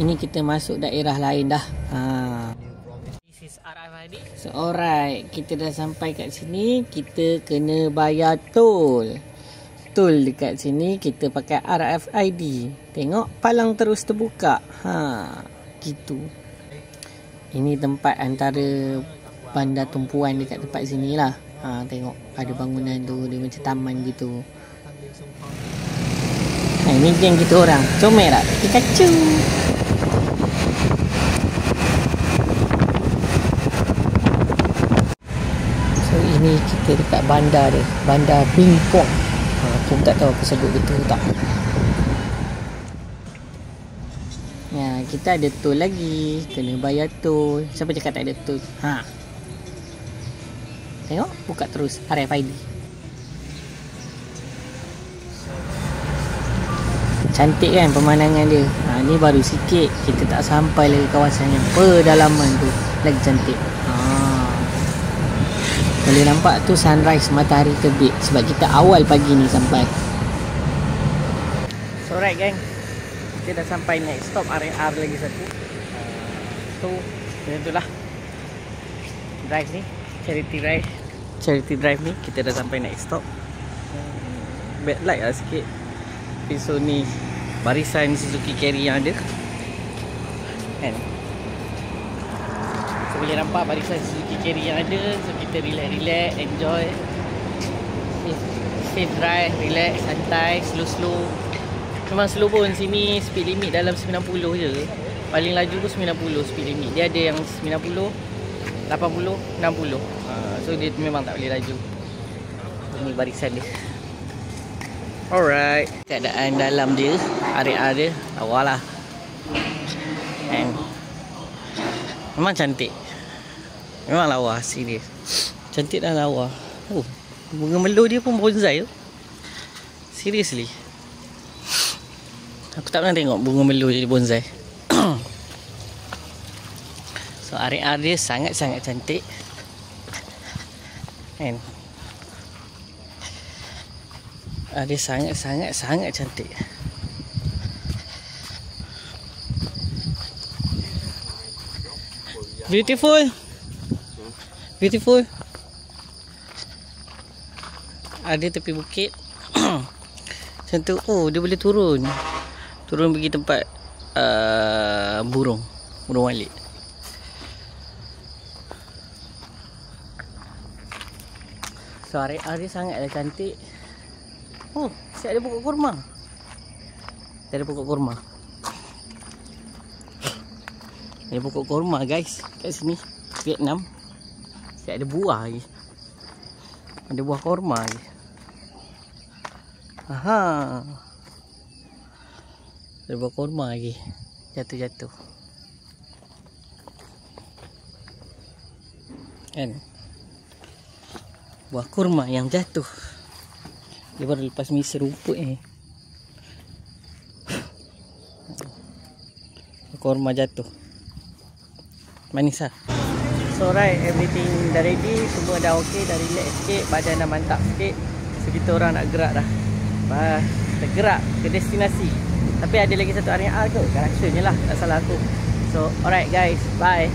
Ini kita masuk daerah lain dah. This is RFID. So alright, kita dah sampai kat sini. Kita kena bayar tol. Tol dekat sini kita pakai RFID. Tengok palang terus terbuka. Gitu. Ini tempat antara bandar tumpuan dekat tempat sini lah. Tengok ada bangunan tu, dia macam taman gitu. Ini geng kita orang. Comel tak? Pikachu. So ini kita dekat bandar dia, bandar Bingkong. Aku tak tahu aku sebut betul tak. Ya, kita ada tol lagi, kena bayar tol. Siapa cakap tak ada tol? Tengok, buka terus RFID. Cantik kan pemandangan dia. Ni baru sikit, kita tak sampai lagi kawasan yang pedalaman tu. Lagi cantik. Boleh nampak tu sunrise, matahari terbit. Sebab kita awal pagi ni sampai. So alright gang, kita dah sampai next stop RR lagi satu. So macam tu lah drive ni, Charity Drive ni. Kita dah sampai next stop. Bad light lah sikit. So ni barisan Suzuki Carry yang ada kan. So boleh nampak barisan Suzuki Carry yang ada. So kita relax, enjoy, safe drive, relax, santai, slow. Memang slow pun sini. Speed limit dalam 90 je. Paling laju pun 90 speed limit. Dia ada yang 90, 80, 60. So dia memang tak boleh laju. Ini barisan dia. Alright, keadaan dalam dia, area dia lawa lah. And memang cantik. Memang lawa, serius. Cantik dan lawa. Bunga melo dia pun bonsai tu. Seriously. Aku tak pernah tengok bunga melo jadi bonsai. So area dia sangat-sangat cantik. And dia sangat cantik. Beautiful. Ada tepi bukit. Macam tu. Dia boleh turun pergi tempat burung walik. So area dia sangatlah cantik. Siap ada pokok kurma. Ada pokok kurma guys. Kat sini Vietnam. Siap ada buah lagi. Ada buah kurma lagi. Ada buah kurma lagi. Jatuh. Kan? Buah kurma yang jatuh. Dia baru lepas misi rumput ni. Kurma jatuh. Manis lah. So right, everything dah ready. Semua dah okey, dah relax sikit. Badan dah mantap sikit. So kita orang nak gerak dah. Kita gerak ke destinasi. Tapi ada lagi satu area kot. Rasanya lah, tak salah aku. So alright guys, bye.